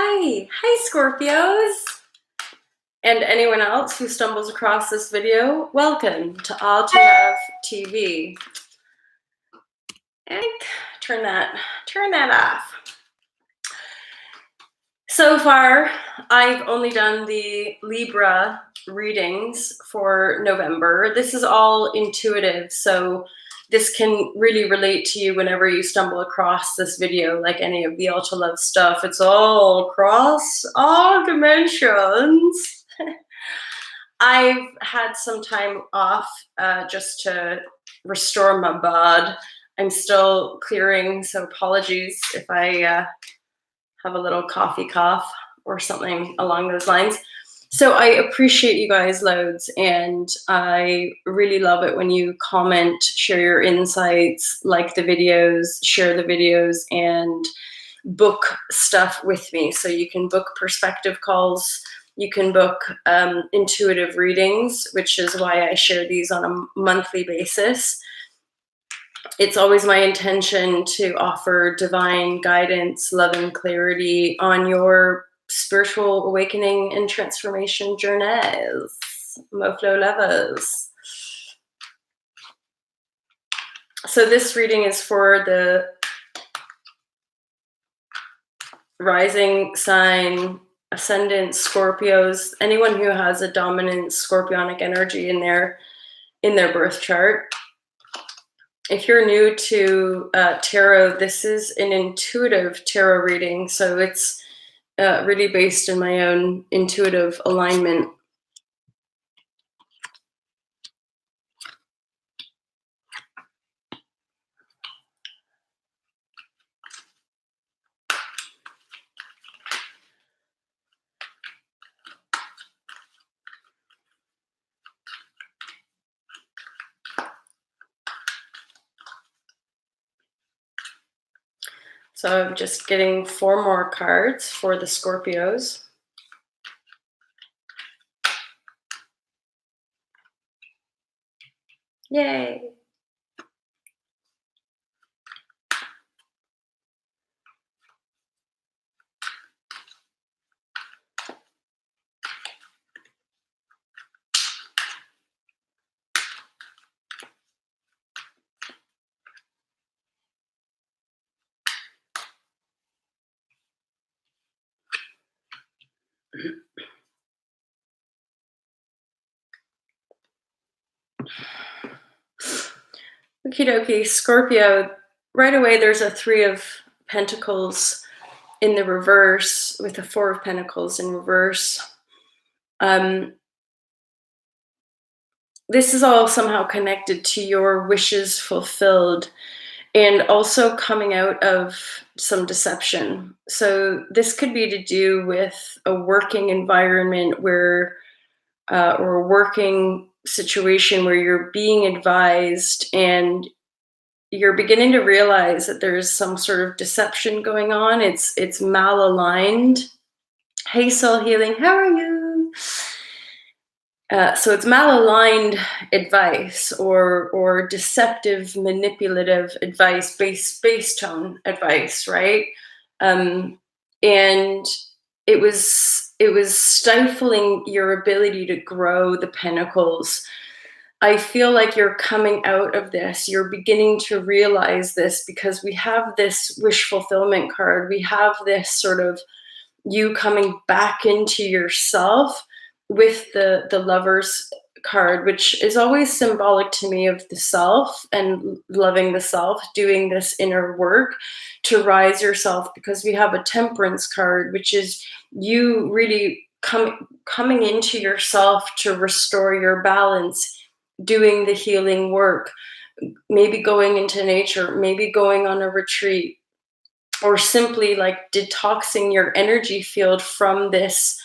Hi Scorpios! And anyone else who stumbles across this video, welcome to All to Love TV. And turn that off. So far, I've only done the Libra readings for November. This is all intuitive, so this can really relate to you whenever you stumble across this video, like any of the All to Love stuff. It's all across all dimensions. I've had some time off just to restore my bod. I'm still clearing, so apologies if I have a little coffee cough or something along those lines. So I appreciate you guys loads, and I really love it when you comment, share your insights, like the videos, share the videos, and book stuff with me. So you can book perspective calls, you can book intuitive readings, which is why I share these on a monthly basis. It's always my intention to offer divine guidance, love, and clarity on your spiritual awakening and transformation journeys, Moflo lovers. So this reading is for the rising sign, ascendant Scorpios, anyone who has a dominant scorpionic energy in their birth chart. If you're new to tarot, this is an intuitive tarot reading, so it's really based in my own intuitive alignment. So I'm just getting 4 more cards for the Scorpios. Yay! Okie dokie, Scorpio, right away there's a 3 of Pentacles in the reverse with a 4 of Pentacles in reverse. This is all somehow connected to your wishes fulfilled and also coming out of some deception. So this could be to do with a working environment where, or a working situation where you're being advised and you're beginning to realize that there's some sort of deception going on. It's malaligned. Hey, Soul Healing, how are you? So it's malaligned advice or deceptive, manipulative advice, base tone advice, right? And it was stifling your ability to grow the pentacles. I feel like you're coming out of this. You're beginning to realize this because we have this wish fulfillment card. We have this sort of you coming back into yourself with the Lovers card, which is always symbolic to me of the self and loving the self, doing this inner work to rise yourself, because we have a Temperance card, which is you really coming into yourself to restore your balance, doing the healing work, maybe going into nature, maybe going on a retreat, or simply like detoxing your energy field from this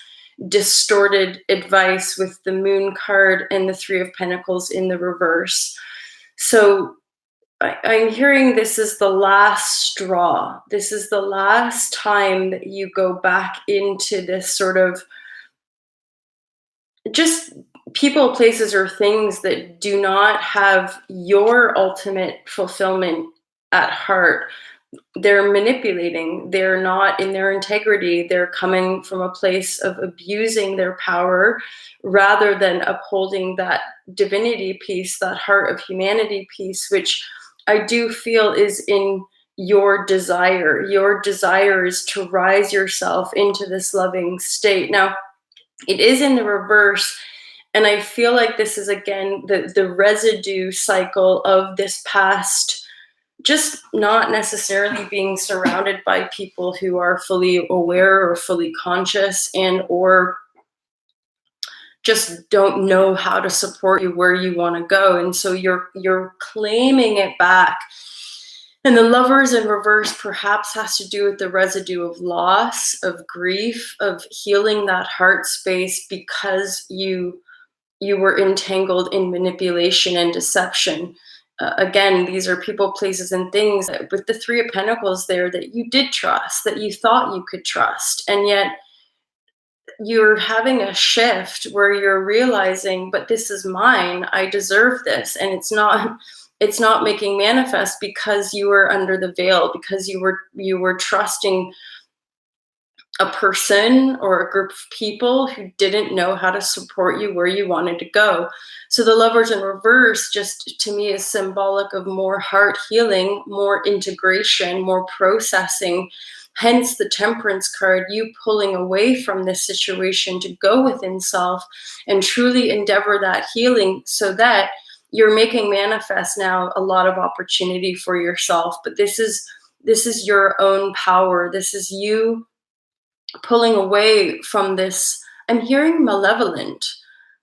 distorted advice with the Moon card and the 3 of Pentacles in the reverse. So I'm hearing this is the last straw. This is the last time that you go back into this sort of just people, places, or things that do not have your ultimate fulfillment at heart, they're manipulating, they're not in their integrity, they're coming from a place of abusing their power rather than upholding that divinity piece, that heart of humanity piece, which I do feel is in your desire. Your desire is to rise yourself into this loving state. Now, it is in the reverse. And I feel like this is again the residue cycle of this past, just not necessarily being surrounded by people who are fully aware or fully conscious and or just don't know how to support you where you want to go. And so you're claiming it back. And the lovers in reverse perhaps has to do with the residue of loss, of grief, of healing that heart space because you were entangled in manipulation and deception. Again, these are people, places, and things that, with the Three of Pentacles there, that you did trust, that you thought you could trust. And yet you're having a shift where you're realizing, but this is mine. I deserve this. And it's not making manifest because you were under the veil, because you were trusting a person or a group of people who didn't know how to support you where you wanted to go. So the lovers in reverse just to me is symbolic of more heart healing, more integration, more processing. Hence the Temperance card, you pulling away from this situation to go within self and truly endeavor that healing so that you're making manifest now a lot of opportunity for yourself. But this is your own power. This is you pulling away from this. I'm hearing malevolent.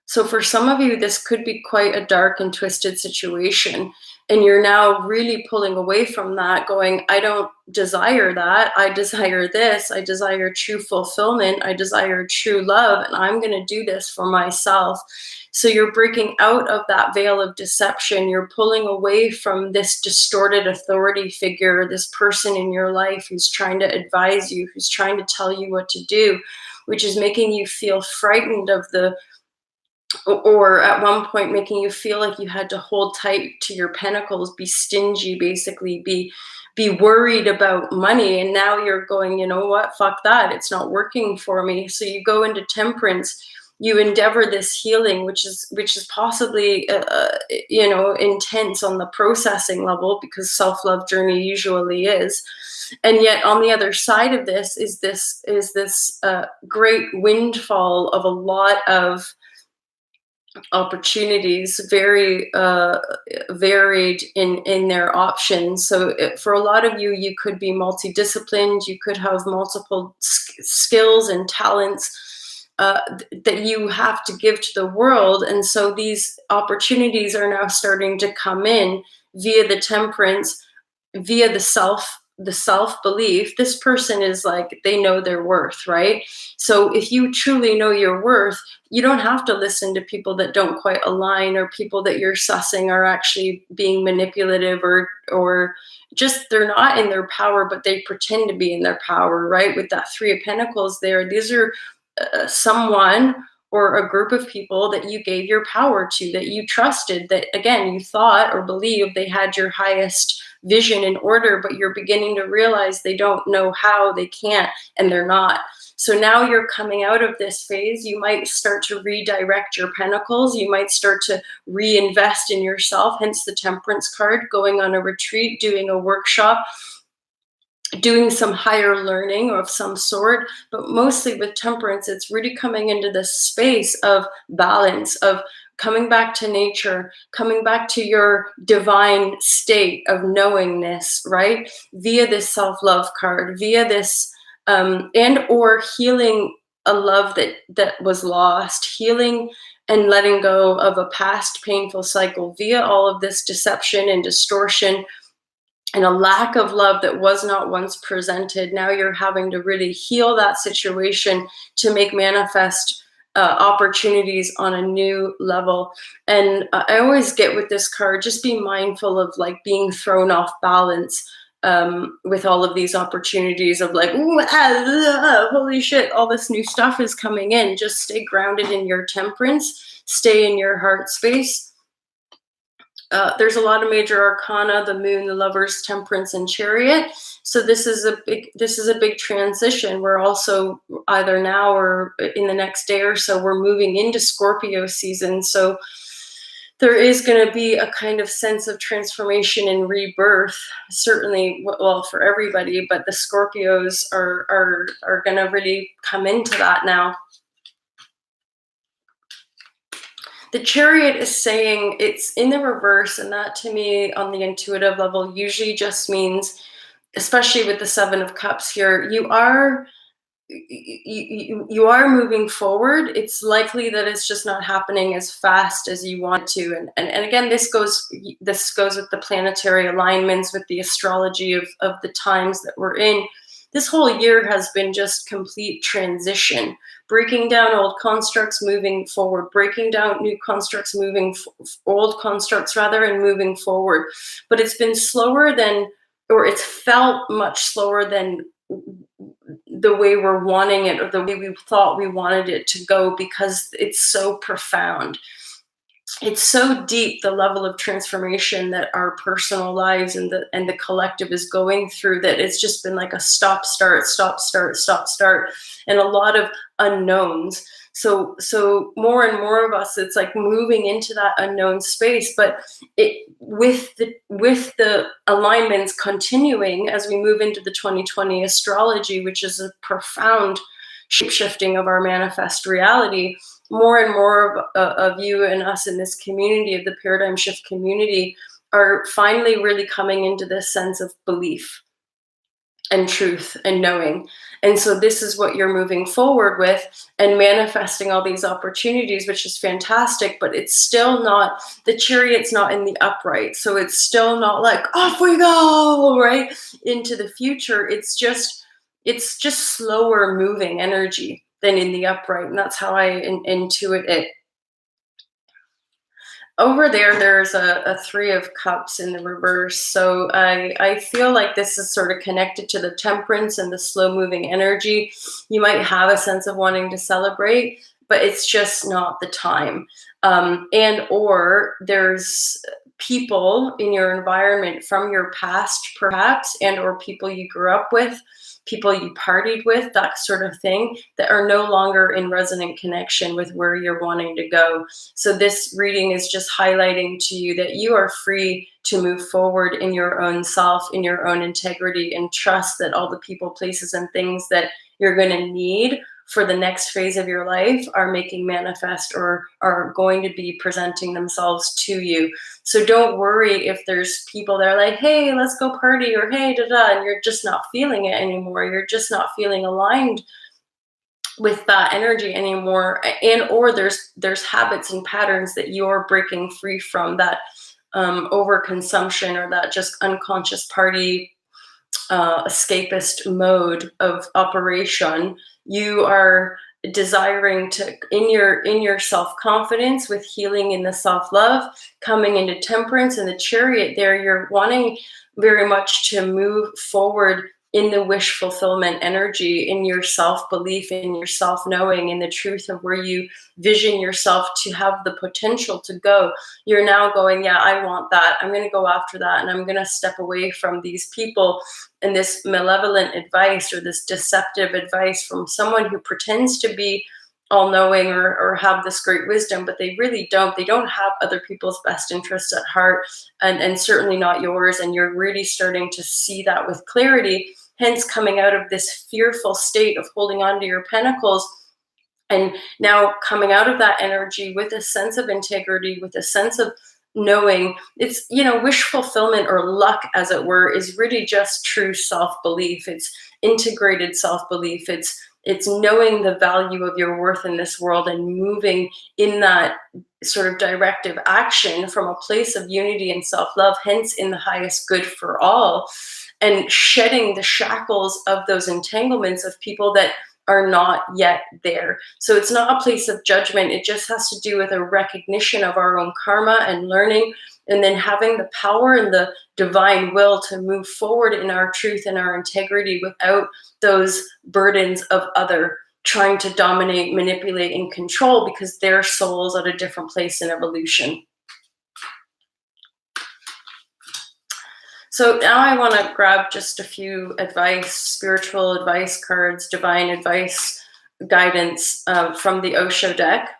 So for some of you, this could be quite a dark and twisted situation. And you're now really pulling away from that, going, I don't desire that. I desire this. I desire true fulfillment. I desire true love. And I'm going to do this for myself. So you're breaking out of that veil of deception. You're pulling away from this distorted authority figure, this person in your life who's trying to advise you, who's trying to tell you what to do, which is making you feel frightened of or at one point making you feel like you had to hold tight to your pentacles, be stingy, basically be worried about money. And now you're going, you know what, fuck that, it's not working for me. So you go into Temperance, you endeavor this healing, which is possibly intense on the processing level, because self-love journey usually is. And yet on the other side of this is this great windfall of a lot of opportunities, very varied in their options. So for a lot of you, you could be multidisciplined, you could have multiple skills and talents that you have to give to the world. And so these opportunities are now starting to come in via the Temperance, via the self-belief. This person is like, they know their worth, right? So if you truly know your worth, you don't have to listen to people that don't quite align, or people that you're sussing are actually being manipulative, or just they're not in their power, but they pretend to be in their power, right? With that Three of Pentacles there, these are someone or a group of people that you gave your power to, that you trusted, that again, you thought or believed they had your highest vision in order, but you're beginning to realize they don't know how, they can't, and they're not. So now you're coming out of this phase. You might start to redirect your pentacles. You might start to reinvest in yourself, hence the Temperance card, going on a retreat, doing a workshop, doing some higher learning of some sort. But mostly with Temperance, it's really coming into this space of balance, of coming back to nature, coming back to your divine state of knowingness, right? Via this self-love card, via this, and or healing a love that was lost, healing and letting go of a past painful cycle via all of this deception and distortion and a lack of love that was not once presented. Now you're having to really heal that situation to make manifest opportunities on a new level. And I always get with this card, just be mindful of like being thrown off balance with all of these opportunities of like, ooh, holy shit, all this new stuff is coming in. Just stay grounded in your Temperance, stay in your heart space. There's a lot of major arcana, the Moon, the Lovers, Temperance, and Chariot. So this is a big transition. We're also either now or in the next day or so, we're moving into Scorpio season. So there is going to be a kind of sense of transformation and rebirth, certainly, well, for everybody, but the Scorpios are going to really come into that now. The Chariot is saying it's in the reverse, and that to me on the intuitive level usually just means, especially with the Seven of Cups here, you are moving forward. It's likely that it's just not happening as fast as you want to. And again, this goes with the planetary alignments, with the astrology of the times that we're in. This whole year has been just complete transition, breaking down old constructs, moving forward, breaking down new constructs, old constructs rather, and moving forward. But it's been slower than, or it's felt much slower than the way we're wanting it, or the way we thought we wanted it to go, because it's so profound. It's so deep, the level of transformation that our personal lives and the collective is going through, that it's just been like a stop start, and a lot of unknowns. So more and more of us, it's like moving into that unknown space, but with the alignments continuing as we move into the 2020 astrology, which is a profound shape-shifting of our manifest reality. More and more of you and us in this community, of the paradigm shift community, are finally really coming into this sense of belief and truth and knowing. And so this is what you're moving forward with and manifesting all these opportunities, which is fantastic, but it's still not, the Chariot's not in the upright. So it's still not like, off we go, right, into the future. It's just slower moving energy than in the upright. And that's how I intuit it. Over there's a Three of Cups in the reverse. So I feel like this is sort of connected to the temperance and the slow moving energy. You might have a sense of wanting to celebrate, but it's just not the time. And or there's people in your environment from your past, perhaps, and or people you grew up with, people you partied with, that sort of thing, that are no longer in resonant connection with where you're wanting to go. So this reading is just highlighting to you that you are free to move forward in your own self, in your own integrity, and trust that all the people, places, and things that you're going to need for the next phase of your life are making manifest, or are going to be presenting themselves to you. So don't worry if there's people that are like, hey, let's go party, or hey, da-da, and you're just not feeling it anymore. You're just not feeling aligned with that energy anymore. And or there's habits and patterns that you're breaking free from, that overconsumption, or that just unconscious party escapist mode of operation. You are desiring to, in your self-confidence, with healing in the self-love, coming into temperance and the Chariot there, you're wanting very much to move forward in the wish fulfillment energy, in your self-belief, in your self-knowing, in the truth of where you vision yourself to have the potential to go. You're now going, yeah, I want that. I'm going to go after that. And I'm going to step away from these people and this malevolent advice, or this deceptive advice from someone who pretends to be all-knowing, or have this great wisdom, but they really don't. They don't have other people's best interests at heart, and certainly not yours. And you're really starting to see that with clarity, hence coming out of this fearful state of holding on to your pentacles, and now coming out of that energy with a sense of integrity, with a sense of knowing. It's, wish fulfillment, or luck, as it were, is really just true self-belief. It's integrated self-belief. It's knowing the value of your worth in this world, and moving in that sort of directive action from a place of unity and self-love, hence in the highest good for all, and shedding the shackles of those entanglements of people that are not yet there. So it's not a place of judgment. It just has to do with a recognition of our own karma and learning, and then having the power and the divine will to move forward in our truth and our integrity without those burdens of other trying to dominate, manipulate, and control, because their soul's at a different place in evolution. So now I want to grab just a few advice, spiritual advice cards, divine advice, guidance from the Osho deck.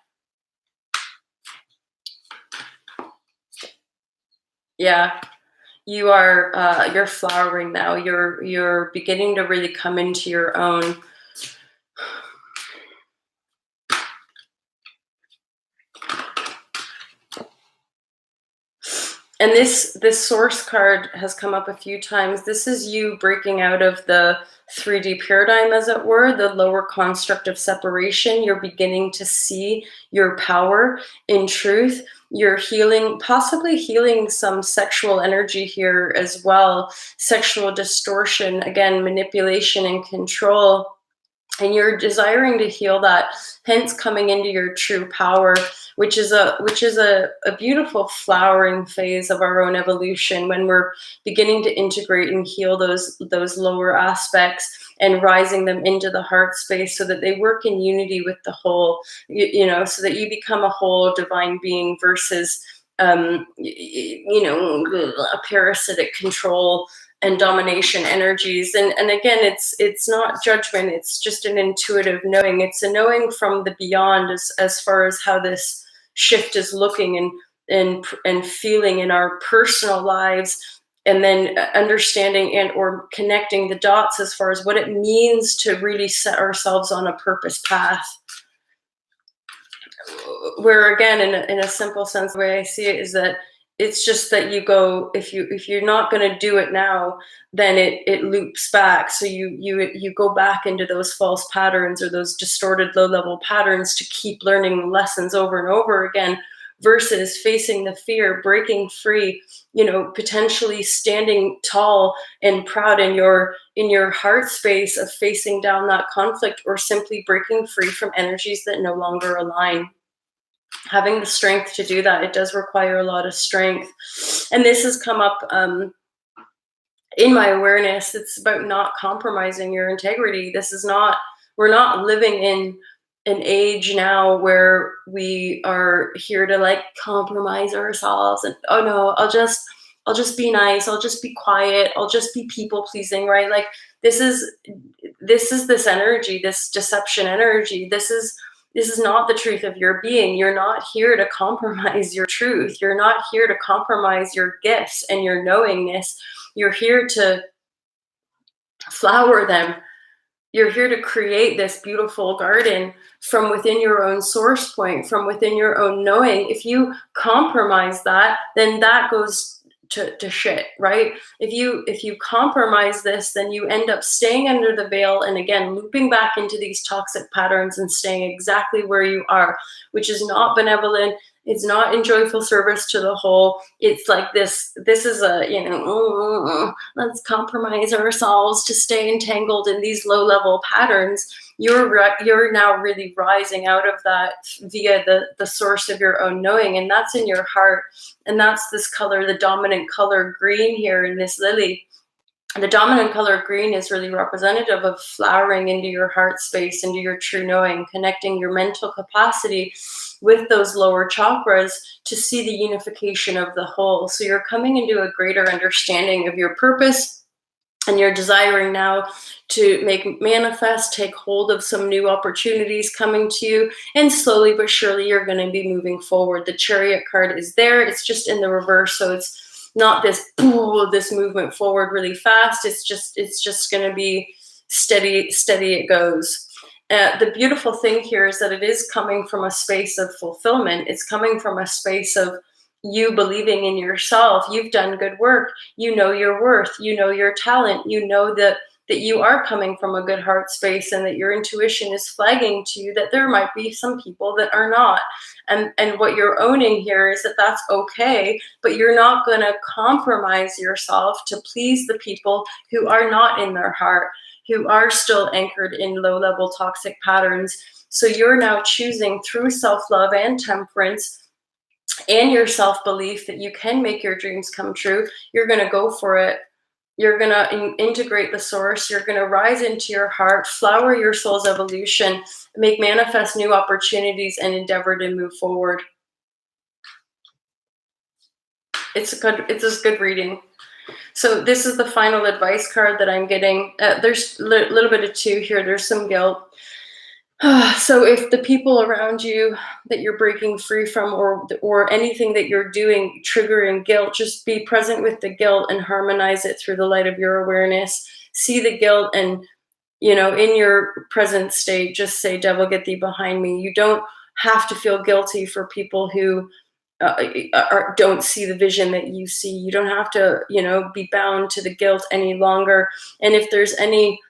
Yeah, you're flowering now. You're beginning to really come into your own. And this source card has come up a few times. This is you breaking out of the 3D paradigm, as it were, the lower construct of separation. You're beginning to see your power in truth. You're healing, possibly healing some sexual energy here as well, sexual distortion, again, manipulation and control. And you're desiring to heal that, hence coming into your true power, which is a beautiful flowering phase of our own evolution, when we're beginning to integrate and heal those lower aspects and rising them into the heart space so that they work in unity with the whole, so that you become a whole divine being versus a parasitic control and domination energies. And again, it's not judgment, it's just an intuitive knowing. It's a knowing from the beyond, as far as how this shift is looking and feeling in our personal lives, and then understanding and or connecting the dots as far as what it means to really set ourselves on a purpose path. Where again, in a simple sense, the way I see it is that it's just that you go, if you're not going to do it now, then it loops back. So you go back into those false patterns or those distorted low level patterns to keep learning lessons over and over again, versus facing the fear, breaking free, potentially standing tall and proud in your heart space of facing down that conflict, or simply breaking free from energies that no longer align. Having the strength to do that, it does require a lot of strength. And this has come up in my awareness. It's about not compromising your integrity. We're not living in an age now where we are here to like compromise ourselves and, oh no, I'll just be nice, I'll just be quiet, I'll just be people pleasing, right? Like this is this energy, this deception energy. This is not the truth of your being. You're not here to compromise your truth. You're not here to compromise your gifts and your knowingness. You're here to flower them. You're here to create this beautiful garden from within your own source point, from within your own knowing. If you compromise that, then that goes to shit, right? If you compromise this, then you end up staying under the veil and again looping back into these toxic patterns and staying exactly where you are, which is not benevolent. It's not in joyful service to the whole. It's like this is a, let's compromise ourselves to stay entangled in these low level patterns. You're now really rising out of that via the source of your own knowing, and that's in your heart. And that's this color, the dominant color green here in this lily. The dominant color green is really representative of flowering into your heart space, into your true knowing, connecting your mental capacity with those lower chakras to see the unification of the whole. So you're coming into a greater understanding of your purpose, and you're desiring now to manifest, take hold of some new opportunities coming to you, and slowly but surely you're going to be moving forward. The Chariot card is there. It's just in the reverse, so it's not this movement forward really fast. It's just going to be steady it goes. The beautiful thing here is that it is coming from a space of fulfillment. It's coming from a space of you believing in yourself. You've done good work. You know your worth. You know your talent. You know that you are coming from a good heart space, and that your intuition is flagging to you that there might be some people that are not. And what you're owning here is that that's okay, but you're not going to compromise yourself to please the people who are not in their heart, who are still anchored in low-level toxic patterns. So you're now choosing through self-love and temperance and your self-belief that you can make your dreams come true. You're going to go for it. You're going to integrate the source. You're going to rise into your heart, flower your soul's evolution, make manifest new opportunities, and endeavor to move forward. It's a good reading. So this is the final advice card that I'm getting. There's a little bit of two here. There's some guilt. So if the people around you that you're breaking free from, or anything that you're doing triggering guilt, just be present with the guilt and harmonize it through the light of your awareness. See the guilt, and in your present state, just say, devil, get thee behind me. You don't have to feel guilty for people who don't see the vision that you see. You don't have to, be bound to the guilt any longer. And if there's any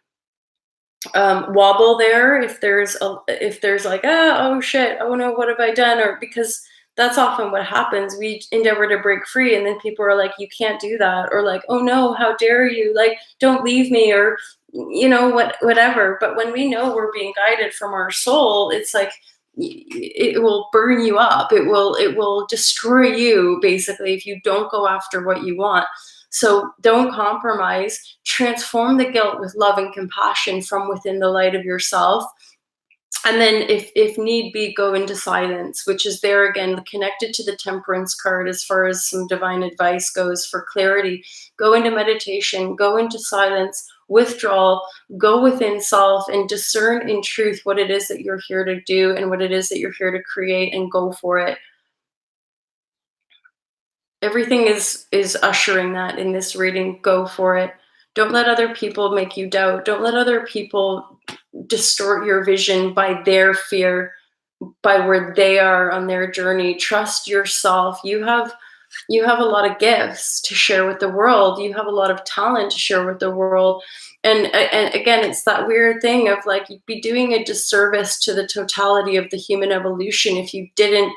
wobble there, if there's like, oh shit, oh no, what have I done? Or because that's often what happens. We endeavor to break free, and then people are like, you can't do that, or like, oh no, how dare you, like, don't leave me, or whatever. But when we know we're being guided from our soul, it's like it will burn you up. It will destroy you, basically, if you don't go after what you want. So don't compromise. Transform the guilt with love and compassion from within the light of yourself. And then if need be, go into silence, which is there again, connected to the temperance card as far as some divine advice goes for clarity. Go into meditation, go into silence, withdrawal, go within self, and discern in truth what it is that you're here to do and what it is that you're here to create, and go for it. Everything is ushering that in this reading. Go for it. Don't let other people make you doubt. Don't let other people distort your vision by their fear, by where they are on their journey. Trust yourself. You have a lot of gifts to share with the world. You have a lot of talent to share with the world. And again, it's that weird thing of like, you'd be doing a disservice to the totality of the human evolution if you didn't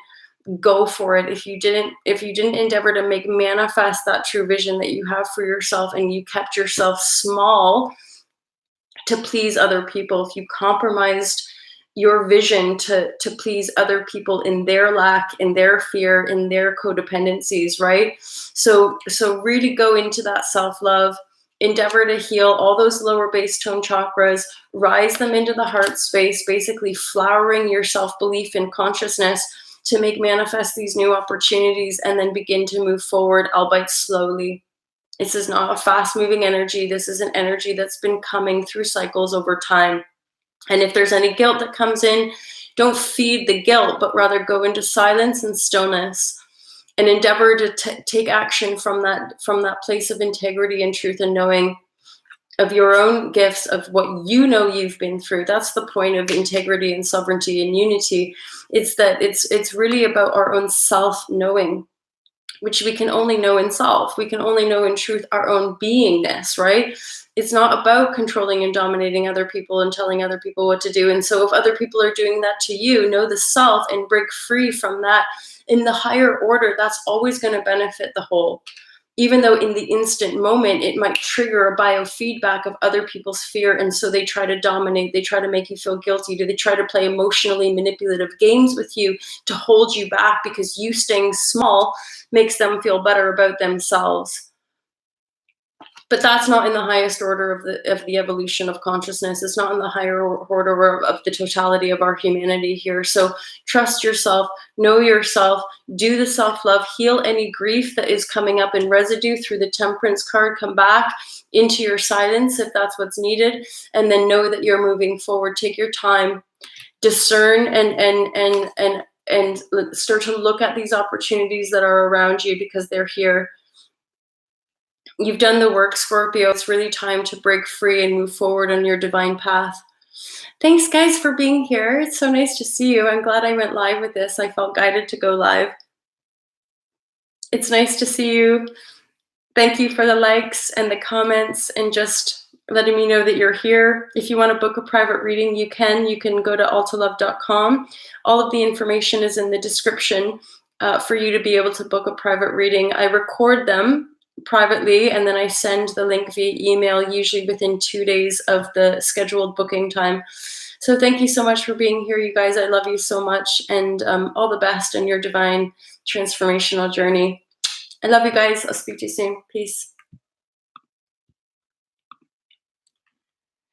go for it, if you didn't endeavor to make manifest that true vision that you have for yourself, and you kept yourself small to please other people, if you compromised your vision to please other people in their lack, in their fear, in their codependencies, right? So really go into that self-love, endeavor to heal all those lower base tone chakras, rise them into the heart space, basically flowering your self-belief and consciousness to make manifest these new opportunities, and then begin to move forward, albeit slowly. This is not a fast moving energy. This is an energy that's been coming through cycles over time. And if there's any guilt that comes in, don't feed the guilt, but rather go into silence and stillness, and endeavor to take action from that place of integrity and truth, and knowing of your own gifts, of what you've been through. That's the point of integrity and sovereignty and unity. It's that it's really about our own self-knowing, which we can only know in self. We can only know in truth our own beingness, right? It's not about controlling and dominating other people and telling other people what to do. And so if other people are doing that to you, know the self and break free from that. In the higher order, that's always going to benefit the whole. Even though in the instant moment, it might trigger a biofeedback of other people's fear. And so they try to dominate, they try to make you feel guilty. Do they try to play emotionally manipulative games with you to hold you back, because you staying small makes them feel better about themselves. But that's not in the highest order of the evolution of consciousness. It's not in the higher order of the totality of our humanity here. So trust yourself, know yourself, do the self-love, heal any grief that is coming up in residue through the temperance card. Come back into your silence if that's what's needed, and then know that you're moving forward. Take your time, discern, and start to look at these opportunities that are around you, because they're here. You've done the work, Scorpio. It's really time to break free and move forward on your divine path. Thanks, guys, for being here. It's so nice to see you. I'm glad I went live with this. I felt guided to go live. It's nice to see you. Thank you for the likes and the comments, and just letting me know that you're here. If you want to book a private reading, you can. You can go to altalove.com. All of the information is in the description for you to be able to book a private reading. I record them privately, and then I send the link via email, usually within 2 days of the scheduled booking time. So thank you so much for being here, you guys. I love you so much, and all the best in your divine transformational journey. I love you guys. I'll speak to you soon. Peace.